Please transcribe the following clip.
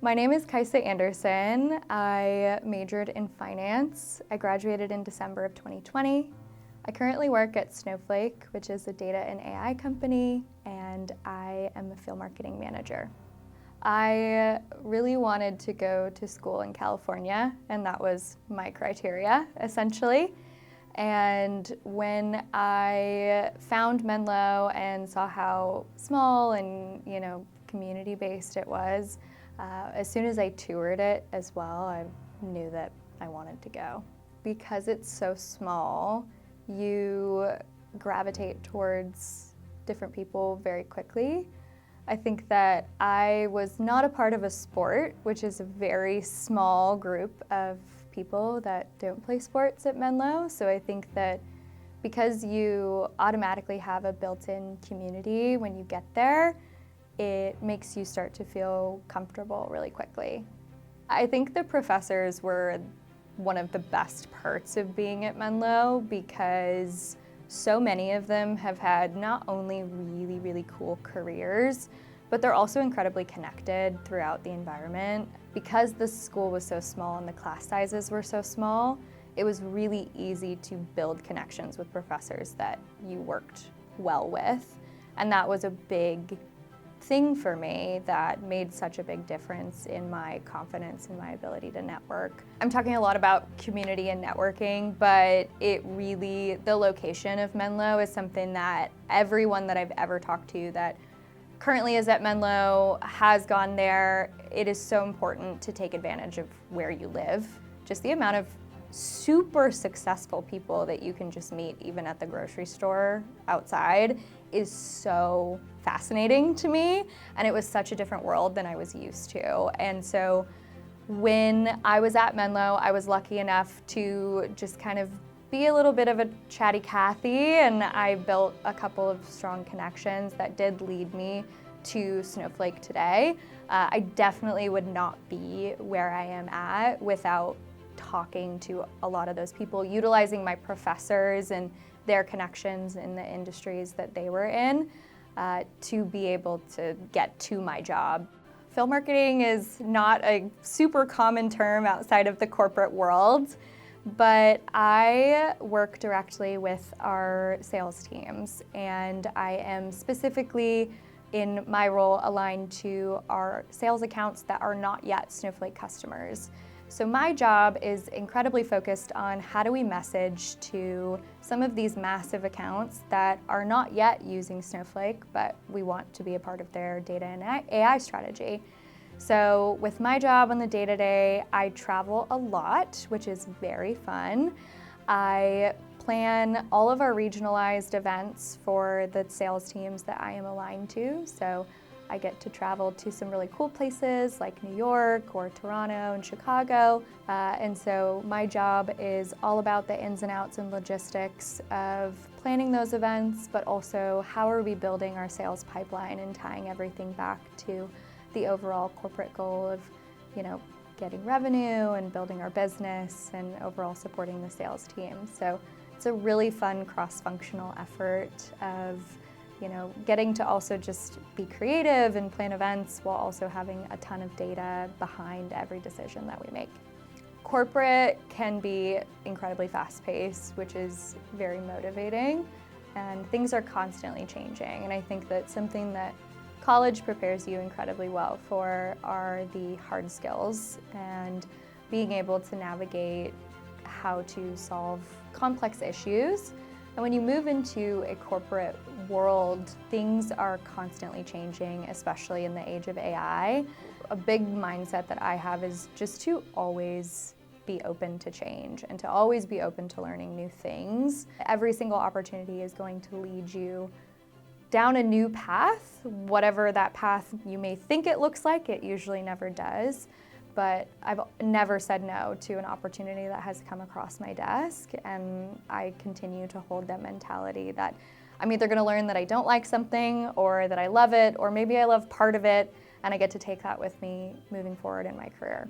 My name is Kaisa Anderson. I majored in finance. I graduated in December of 2020. I currently work at Snowflake, which is a data and AI company, and I am a field marketing manager. I really wanted to go to school in California, and that was my criteria, essentially. And when I found Menlo and saw how small and, community-based it was, as soon as I toured it as well, I knew that I wanted to go. Because it's so small, you gravitate towards different people very quickly. I think that I was not a part of a sport, which is a very small group of people that don't play sports at Menlo. So I think that because you automatically have a built-in community when you get there, it makes you start to feel comfortable really quickly. I think the professors were one of the best parts of being at Menlo because so many of them have had not only really, really cool careers, but they're also incredibly connected throughout the environment. Because the school was so small and the class sizes were so small, it was really easy to build connections with professors that you worked well with. And that was a big thing for me that made such a big difference in my confidence and my ability to network. I'm talking a lot about community and networking, but the location of Menlo is something that everyone that I've ever talked to that currently is at Menlo has gone there. It is so important to take advantage of where you live. Just the amount of super successful people that you can just meet even at the grocery store outside is so fascinating to me, and it was such a different world than I was used to. And so when I was at Menlo, I was lucky enough to just kind of be a little bit of a chatty Cathy, and I built a couple of strong connections that did lead me to Snowflake today. I definitely would not be where I am at without talking to a lot of those people, utilizing my professors and their connections in the industries that they were in to be able to get to my job. Field marketing is not a super common term outside of the corporate world, but I work directly with our sales teams, and I am specifically in my role aligned to our sales accounts that are not yet Snowflake customers. So my job is incredibly focused on how do we message to some of these massive accounts that are not yet using Snowflake, but we want to be a part of their data and AI strategy. So with my job on the day-to-day, I travel a lot, which is very fun. I plan all of our regionalized events for the sales teams that I am aligned to. So I get to travel to some really cool places like New York or Toronto and Chicago. And so my job is all about the ins and outs and logistics of planning those events, but also how are we building our sales pipeline and tying everything back to the overall corporate goal of, getting revenue and building our business and overall supporting the sales team. So it's a really fun cross-functional effort of getting to also just be creative and plan events while also having a ton of data behind every decision that we make. Corporate can be incredibly fast-paced, which is very motivating, and things are constantly changing. And I think that something that college prepares you incredibly well for are the hard skills and being able to navigate how to solve complex issues. And when you move into a corporate world, things are constantly changing, especially in the age of AI. A big mindset that I have is just to always be open to change and to always be open to learning new things. Every single opportunity is going to lead you down a new path. Whatever that path you may think it looks like, it usually never does. But I've never said no to an opportunity that has come across my desk, and I continue to hold that mentality that I'm either going to learn that I don't like something or that I love it, or maybe I love part of it, and I get to take that with me moving forward in my career.